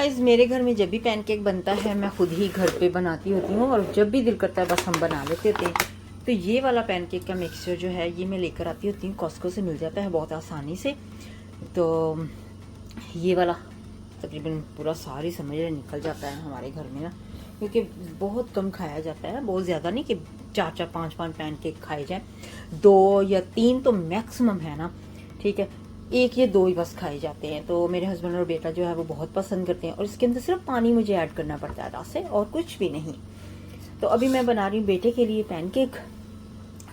Guys मेरे घर में जब भी पैनकेक बनता है मैं खुद ही घर पे बनाती होती हूँ, और जब भी दिल करता है बस हम बना लेते होते हैं। तो ये वाला पैनकेक का मिक्सचर जो है ये मैं लेकर आती होती हूँ, कॉस्को से मिल जाता है बहुत आसानी से। तो ये वाला तकरीबन पूरा सारी समझ निकल जाता है हमारे घर में ना, क्योंकि बहुत कम खाया जाता है, बहुत ज़्यादा नहीं कि 4-4 5-5 पैनकेक खाए जाए, 2 या 3 तो मैक्सिमम है ना, ठीक है। 1 या 2 ही बस खाए जाते हैं। तो मेरे हस्बैंड और बेटा जो है वो बहुत पसंद करते हैं, और इसके अंदर सिर्फ पानी मुझे ऐड करना पड़ता है रात से, और कुछ भी नहीं। तो अभी मैं बना रही हूँ बेटे के लिए पैनकेक,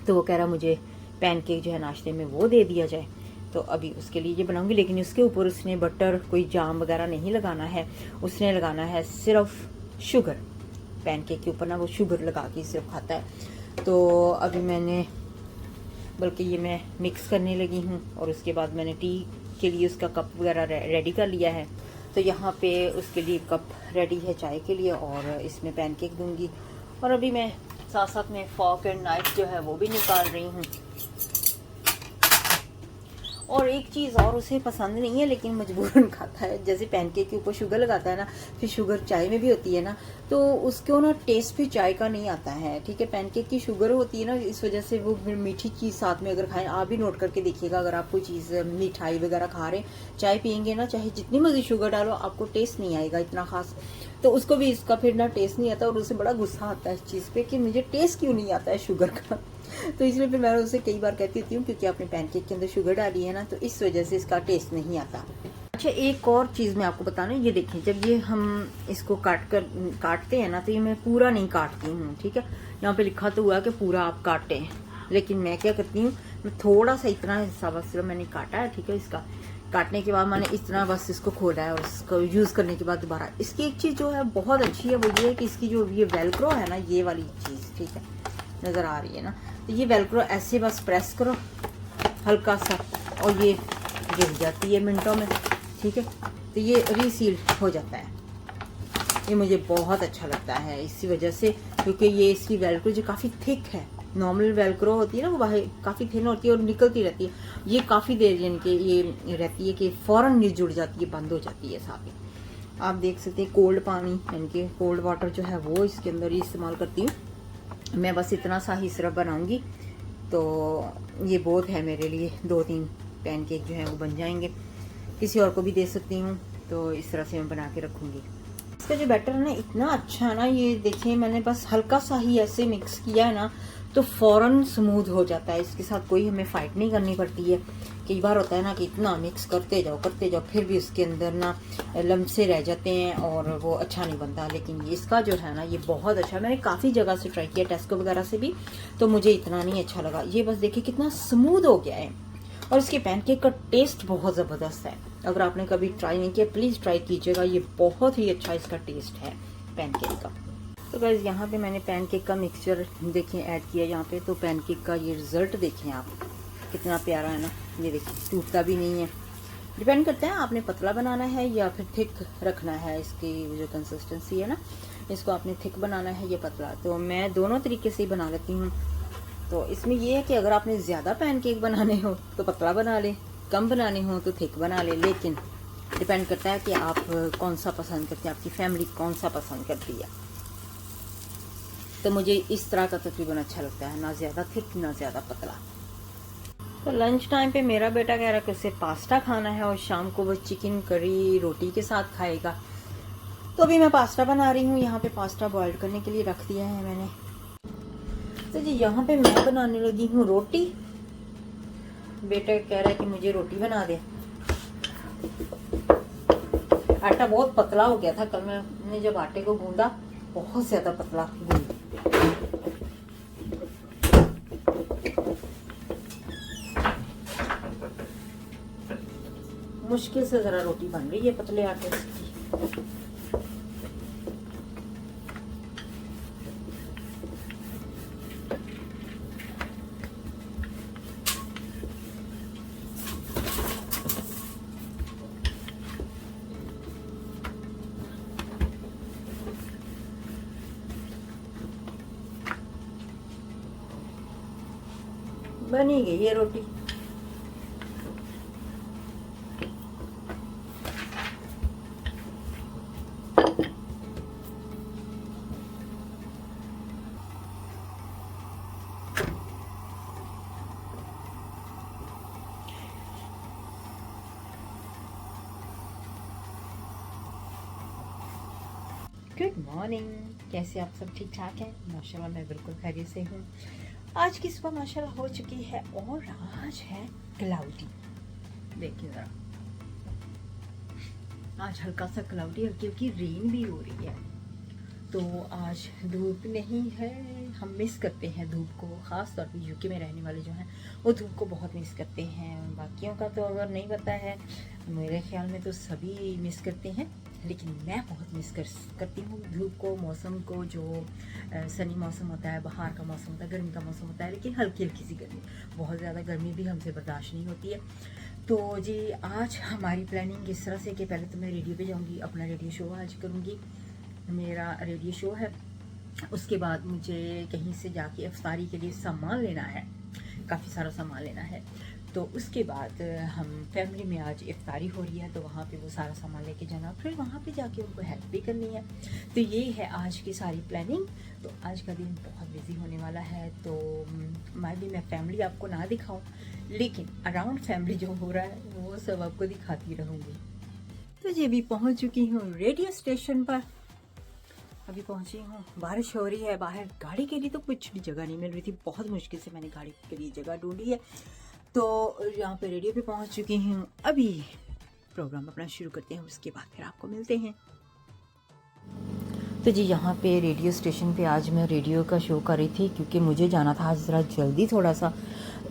तो वो कह रहा मुझे पैनकेक जो है नाश्ते में वो दे दिया जाए, तो अभी उसके लिए ये बनाऊंगी। लेकिन उसके ऊपर उसने बटर कोई जाम वगैरह नहीं लगाना है, उसने लगाना है सिर्फ शुगर। पैनकेक के ऊपर ना वो शुगर लगा के सिर्फ खाता है। तो अभी मैंने बल्कि ये मैं मिक्स करने लगी हूँ, और उसके बाद मैंने टी के लिए उसका कप वगैरह रेडी कर लिया है। तो यहाँ पे उसके लिए कप रेडी है चाय के लिए, और इसमें पैनकेक दूंगी। और अभी मैं साथ साथ में फॉर्क एंड नाइफ जो है वो भी निकाल रही हूँ। और एक चीज़ और उसे पसंद नहीं है लेकिन मजबूरन खाता है, जैसे पैनकेक के ऊपर शुगर लगाता है ना, फिर शुगर चाय में भी होती है ना, तो उसको ना टेस्ट भी चाय का नहीं आता है, ठीक है। पैनकेक की शुगर होती है ना, इस वजह से वो मीठी चीज़ साथ में अगर खाएं, आप भी नोट करके देखिएगा, अगर आप कोई चीज़ मिठाई वगैरह खा रहे चाय पियेंगे ना, चाहे जितनी मर्जी शुगर डालो आपको टेस्ट नहीं आएगा इतना खास। तो उसको भी इसका फिर ना टेस्ट नहीं आता, और उसे बड़ा गुस्सा आता है इस चीज़ पे कि मुझे टेस्ट क्यों नहीं आता है शुगर का। तो इसलिए फिर मैं उसे कई बार कहती होती हूँ, क्योंकि आपने पैनकेक के अंदर शुगर डाली है ना, तो इस वजह से इसका टेस्ट नहीं आता। अच्छा, एक और चीज़ मैं आपको बताना, ये देखें, जब ये हम इसको काटते हैं ना, तो ये मैं पूरा नहीं काटती हूँ, ठीक है। यहाँ पे लिखा तो हुआ कि पूरा आप काटें, लेकिन मैं क्या करती हूँ, मैं थोड़ा सा इतना हिस्सा बस सिर्फ मैंने काटा है, ठीक है। इसका काटने के बाद मैंने इतना बस इसको खोला है, और इसको यूज़ करने के बाद दोबारा इसकी एक चीज़ जो है बहुत अच्छी है, वो ये है कि इसकी जो ये वेलक्रो है ना, ये वाली चीज़, ठीक है, नज़र आ रही है ना, तो ये वेलक्रो ऐसे बस प्रेस करो हल्का सा, और ये गिर जाती है मिनटों में, ठीक है। तो ये रीसील हो जाता है, ये मुझे बहुत अच्छा लगता है इसी वजह से, क्योंकि ये इसकी वेलक्रो जो काफ़ी थिक है, नॉर्मल वेलक्रो होती है ना वो बाहर काफ़ी थिन होती है और निकलती रहती है, ये काफ़ी देर यानी कि ये रहती है कि फ़ौरन नहीं जुड़ जाती है, बंद हो जाती है साथ ही। आप देख सकते हैं कोल्ड पानी यानी कि कोल्ड वाटर जो है वो इसके अंदर ही इस्तेमाल करती हूँ मैं, बस इतना सा ही सिर्फ बनाऊंगी, तो ये बहुत है मेरे लिए। 2-3 पैनकेक जो है वो बन जाएंगे, किसी और को भी दे सकती हूँ, तो इस तरह से मैं बना के रखूँगी। इसका जो बैटर है ना इतना अच्छा है ना, ये देखिए मैंने बस हल्का सा ही ऐसे मिक्स किया है ना, तो फ़ौरन स्मूथ हो जाता है, इसके साथ कोई हमें फ़ाइट नहीं करनी पड़ती है। कई बार होता है ना कि इतना मिक्स करते जाओ फिर भी उसके अंदर ना लम्ब से रह जाते हैं और वो अच्छा नहीं बनता। लेकिन इसका जो है ना ये बहुत अच्छा, मैंने काफ़ी जगह से ट्राई किया, टेस्को वगैरह से भी, तो मुझे इतना नहीं अच्छा लगा। ये बस देखिए कितना स्मूथ हो गया है, और इसके पैनकेक का टेस्ट बहुत ज़बरदस्त है। अगर आपने कभी ट्राई नहीं किया प्लीज़ ट्राई कीजिएगा, ये बहुत ही अच्छा इसका टेस्ट है पैनकेक का। तो गाइस यहाँ पे मैंने पैनकेक का मिक्सचर देखिए ऐड किया यहाँ पे, तो पैनकेक का ये रिज़ल्ट देखें आप, कितना प्यारा है ना, ये देखिए टूटता भी नहीं है। डिपेंड करता है आपने पतला बनाना है या फिर थिक रखना है, इसकी जो कंसिस्टेंसी है ना, इसको आपने थिक बनाना है या पतला, तो मैं दोनों तरीके से ही बना लेती हूँ। तो इसमें ये है कि अगर आपने ज़्यादा पैनकेक बनाने हो तो पतला बना लें, कम बनाने हो तो थिक बना लें, लेकिन डिपेंड करता है कि आप कौन सा पसंद करते हैं, आपकी फैमिली कौन सा पसंद करती है। तो मुझे इस तरह का तकरीबन अच्छा लगता है, ना ज़्यादा थिक ना ज़्यादा पतला। तो लंच टाइम पे मेरा बेटा कह रहा है कि उसे पास्ता खाना है, और शाम को वो चिकन करी रोटी के साथ खाएगा। तो अभी मैं पास्ता बना रही हूँ, यहाँ पे पास्ता बॉईल करने के लिए रख दिया है मैंने। तो जी यहाँ पे मैं बनाने लगी हूँ रोटी, बेटा कह रहा है कि मुझे रोटी बना दे। आटा बहुत पतला हो गया था, कल मैंने जब आटे को गूंदा बहुत ज़्यादा पतला गूंदा। मुश्किल से ज़रा रोटी बन रही है पतले आटे की। बनी गई है रोटी। गुड मॉर्निंग, कैसे आप सब ठीक ठाक हैं? माशाल्लाह मैं बिल्कुल खैरियत से हूँ। आज की सुबह माशाल्लाह हो चुकी है और आज है क्लाउडी। देखिए ज़रा, आज हल्का सा क्लाउडी, हल्की हल्की रेन भी हो रही है। तो आज धूप नहीं है, हम मिस करते हैं धूप को। ख़ास तौर पे यूके में रहने वाले जो हैं वो धूप को बहुत मिस करते हैं। बाकियों का तो अगर नहीं पता है, मेरे ख्याल में तो सभी मिस करते हैं, लेकिन मैं बहुत मिस करती हूँ धूप को, मौसम को। जो सनी मौसम होता है, बाहर का मौसम होता है, गर्मी का मौसम होता है, लेकिन हल्की हल्की सी गर्मी, बहुत ज़्यादा गर्मी भी हमसे बर्दाश्त नहीं होती है। तो जी आज हमारी प्लानिंग इस तरह से कि पहले तो मैं रेडियो पे जाऊँगी, अपना रेडियो शो आज करूँगी, मेरा रेडियो शो है। उसके बाद मुझे कहीं से जाके इफ्तारी के लिए सामान लेना है, काफ़ी सारा सामान लेना है। तो उसके बाद हम फैमिली में आज इफ्तारी हो रही है, तो वहाँ पे वो सारा सामान लेके जाना, फिर वहाँ पे जाके उनको हेल्प भी करनी है। तो ये है आज की सारी प्लानिंग। तो आज का दिन बहुत बिजी होने वाला है। तो मैं फैमिली आपको ना दिखाऊं, लेकिन अराउंड फैमिली जो हो रहा है वो सब आपको दिखाती रहूँगी। तो जी अभी पहुँच चुकी हूँ रेडियो स्टेशन पर। अभी पहुंची हूँ, बारिश हो रही है बाहर, गाड़ी के लिए तो कुछ भी जगह नहीं मिल रही थी, बहुत मुश्किल से मैंने गाड़ी के लिए जगह ढूंढी है। तो यहाँ पे रेडियो पे पहुंच चुकी हूँ। अभी प्रोग्राम अपना शुरू करते हैं, उसके बाद फिर आपको मिलते हैं। तो जी यहाँ पे रेडियो स्टेशन पे आज मैं रेडियो का शो कर रही थी, क्योंकि मुझे जाना था आज ज़रा जल्दी थोड़ा सा।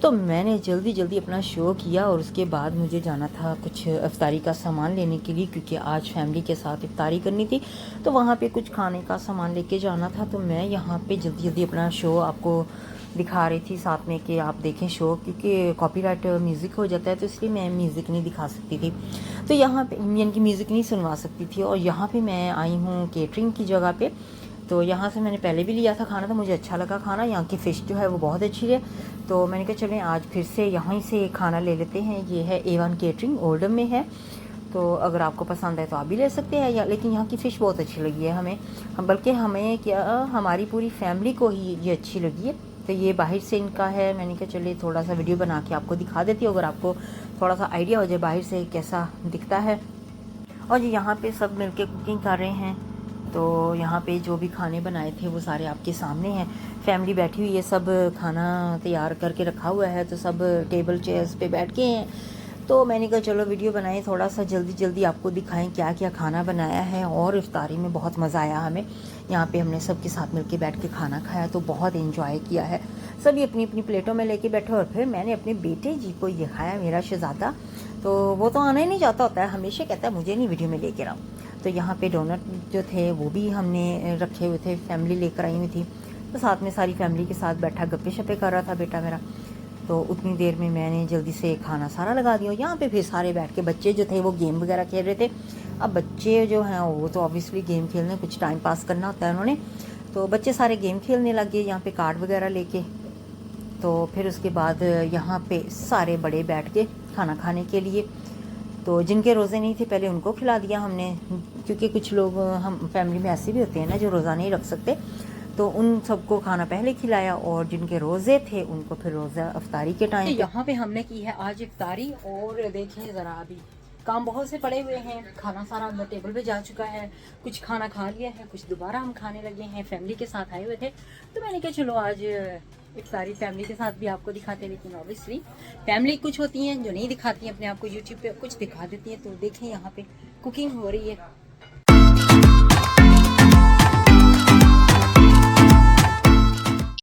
तो मैंने जल्दी अपना शो किया और उसके बाद मुझे जाना था कुछ इफ्तारी का सामान लेने के लिए, क्योंकि आज फैमिली के साथ इफ्तारी करनी थी। तो वहाँ पे कुछ खाने का सामान लेके जाना था। तो मैं यहाँ पे जल्दी अपना शो आपको दिखा रही थी, साथ में कि आप देखें शो, क्योंकि कॉपीराइट म्यूज़िक हो जाता है, तो इसलिए मैं म्यूज़िक नहीं दिखा सकती थी। तो यहाँ पे यानी कि म्यूज़िक नहीं सुनवा सकती थी। और यहाँ पे मैं आई हूँ केटरिंग की जगह पे। तो यहाँ से मैंने पहले भी लिया था खाना, तो मुझे अच्छा लगा खाना। यहाँ की फ़िश जो है वो बहुत अच्छी है, तो मैंने कहा चलें आज फिर से यहाँ से खाना ले लेते हैं। ये है A1 केटरिंग, ओल्डम में है। तो अगर आपको पसंद है तो आप भी ले सकते हैं, या लेकिन यहाँ की फ़िश बहुत अच्छी लगी है हमें, बल्कि हमें क्या, हमारी पूरी फैमिली को ही ये अच्छी लगी है। तो ये बाहर से इनका है। मैंने कहा चलिए थोड़ा सा वीडियो बना के आपको दिखा देती हूँ, अगर आपको थोड़ा सा आइडिया हो जाए बाहर से कैसा दिखता है। और जी यहाँ पे सब मिलके कुकिंग कर रहे हैं। तो यहाँ पे जो भी खाने बनाए थे वो सारे आपके सामने हैं। फैमिली बैठी हुई है, सब खाना तैयार करके रखा हुआ है, तो सब टेबल चेयर्स पे बैठ के हैं। तो मैंने कहा चलो वीडियो बनाएं, थोड़ा सा जल्दी आपको दिखाएं क्या क्या खाना बनाया है। और इफ्तारी में बहुत मज़ा आया हमें। यहाँ पे हमने सबके साथ मिलके बैठ के खाना खाया, तो बहुत एंजॉय किया है। सभी अपनी अपनी प्लेटों में लेके बैठे, और फिर मैंने अपने बेटे जी को ये खाया, मेरा शहज़ादा। तो वो तो आना ही नहीं चाहता होता है, हमेशा कहता है मुझे नहीं वीडियो में लेके आओ। तो यहाँ पे डोनट जो थे वो भी हमने रखे हुए थे, फैमिली लेकर आई हुई थी। तो साथ में सारी फैमिली के साथ बैठा गप्पे शप्पे कर रहा था बेटा मेरा। तो उतनी देर में मैंने जल्दी से खाना सारा लगा दिया। यहाँ पे फिर सारे बैठ के, बच्चे जो थे वो गेम वगैरह खेल रहे थे। अब बच्चे जो हैं वो तो ऑब्वियसली गेम खेलने, कुछ टाइम पास करना होता है उन्होंने, तो बच्चे सारे गेम खेलने लग गए यहाँ पे कार्ड वगैरह लेके। तो फिर उसके बाद यहाँ पे सारे बड़े बैठ के खाना खाने के लिए। तो जिनके रोज़े नहीं थे पहले उनको खिला दिया हमने, क्योंकि कुछ लोग हम फैमिली में ऐसे भी होते हैं ना जो रोज़ा नहीं रख सकते, तो उन सबको खाना पहले खिलाया। और जिनके रोज़े थे उनको फिर रोज़ा इफ्तारी के टाइम यहाँ पे हमने की है आज इफ्तारी। और देखें ज़रा, अभी काम बहुत से पड़े हुए हैं, खाना सारा अंदर टेबल पे जा चुका है, कुछ खाना खा लिया है, कुछ दोबारा हम खाने लगे हैं। फैमिली के साथ आए हुए थे, तो मैंने कहा चलो आज इफ्तारी फैमिली के साथ भी आपको दिखाते हैं। लेकिन ऑब्वियसली फैमिली कुछ होती हैं जो नहीं दिखाती हैं अपने आप को यूट्यूब पे, कुछ दिखा देती हैं। तो देखें यहाँ पे कुकिंग हो रही है।